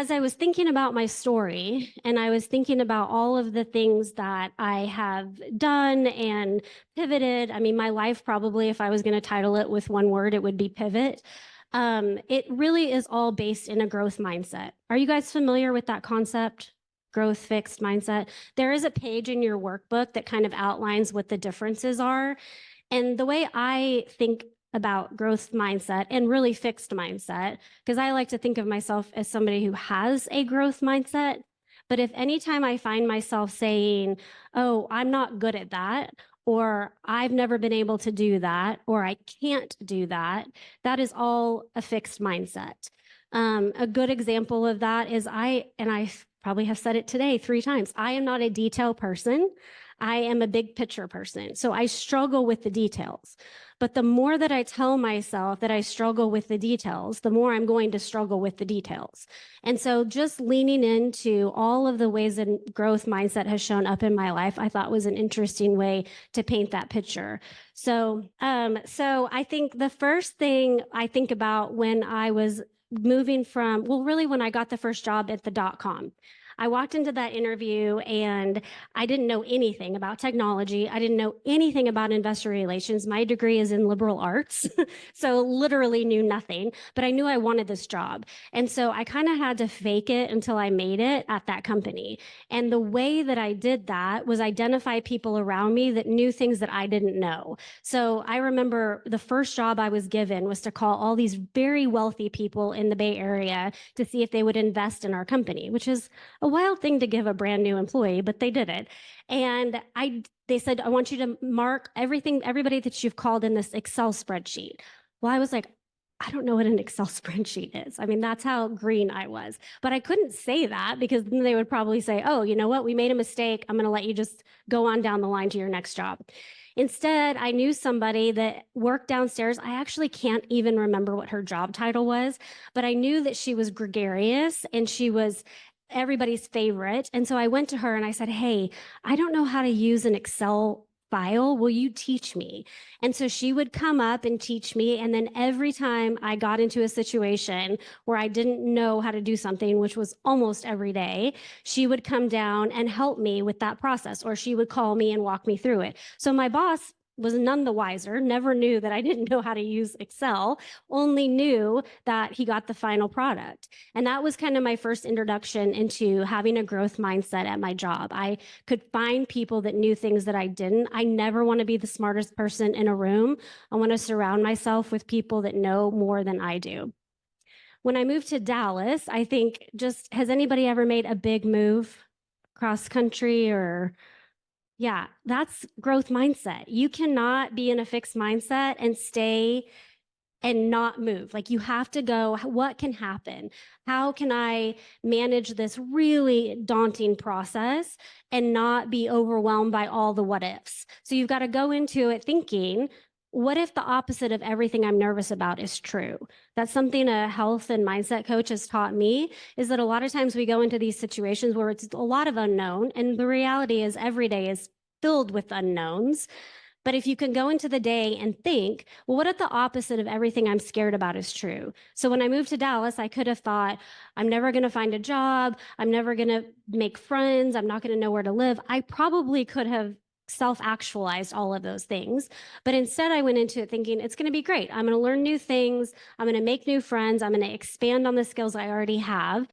as I was thinking about my story and I was thinking about all of the things that I have done and pivoted, I mean, my life probably, if I was going to title it with one word, it would be pivot. It really is all based in a growth mindset. Are you guys familiar with that concept? Growth fixed mindset. There is a page in your workbook that kind of outlines what the differences are. And the way I think about growth mindset and really fixed mindset, because I like to think of myself as somebody who has a growth mindset. But if anytime I find myself saying, oh, I'm not good at that, or I've never been able to do that, or I can't do that, that is all a fixed mindset. A good example of that is I probably have said it today 3 times, I am not a detail person. I am a big picture person. So I struggle with the details. But the more that I tell myself that I struggle with the details, the more I'm going to struggle with the details. And so just leaning into all of the ways that growth mindset has shown up in my life, I thought was an interesting way to paint that picture. So I think the first thing I think about when I was moving from, well, really when I got the first job at the .com. I walked into that interview and I didn't know anything about technology. I didn't know anything about investor relations. My degree is in liberal arts, so literally knew nothing, but I knew I wanted this job. And so I kind of had to fake it until I made it at that company. And the way that I did that was identify people around me that knew things that I didn't know. So I remember the first job I was given was to call all these very wealthy people in the Bay Area to see if they would invest in our company, which is a wild thing to give a brand new employee, but they did it. And they said, I want you to mark everybody that you've called in this Excel spreadsheet. Well, I was like, I don't know what an Excel spreadsheet is. I mean, that's how green I was. But I couldn't say that because then they would probably say, oh, you know what? We made a mistake. I'm going to let you just go on down the line to your next job. Instead, I knew somebody that worked downstairs. I actually can't even remember what her job title was, but I knew that she was gregarious and she was everybody's favorite. And so I went to her and I said, hey, I don't know how to use an Excel file. Will you teach me? And so she would come up and teach me. And then every time I got into a situation where I didn't know how to do something, which was almost every day, she would come down and help me with that process, or she would call me and walk me through it. So my boss was none the wiser, never knew that I didn't know how to use Excel, only knew that he got the final product. And that was kind of my first introduction into having a growth mindset at my job. I could find people that knew things that I didn't. I never want to be the smartest person in a room. I want to surround myself with people that know more than I do. When I moved to Dallas, I think has anybody ever made a big move cross country or yeah, that's growth mindset. You cannot be in a fixed mindset and stay and not move. Like you have to go, what can happen? How can I manage this really daunting process and not be overwhelmed by all the what ifs? So you've got to go into it thinking, what if the opposite of everything I'm nervous about is true? That's something a health and mindset coach has taught me, is that a lot of times we go into these situations where it's a lot of unknown. And the reality is every day is filled with unknowns. But if you can go into the day and think, well, what if the opposite of everything I'm scared about is true? So when I moved to Dallas, I could have thought, I'm never going to find a job. I'm never going to make friends. I'm not going to know where to live. I probably could have self-actualized all of those things. But instead, I went into it thinking, it's going to be great. I'm going to learn new things. I'm going to make new friends. I'm going to expand on the skills I already have.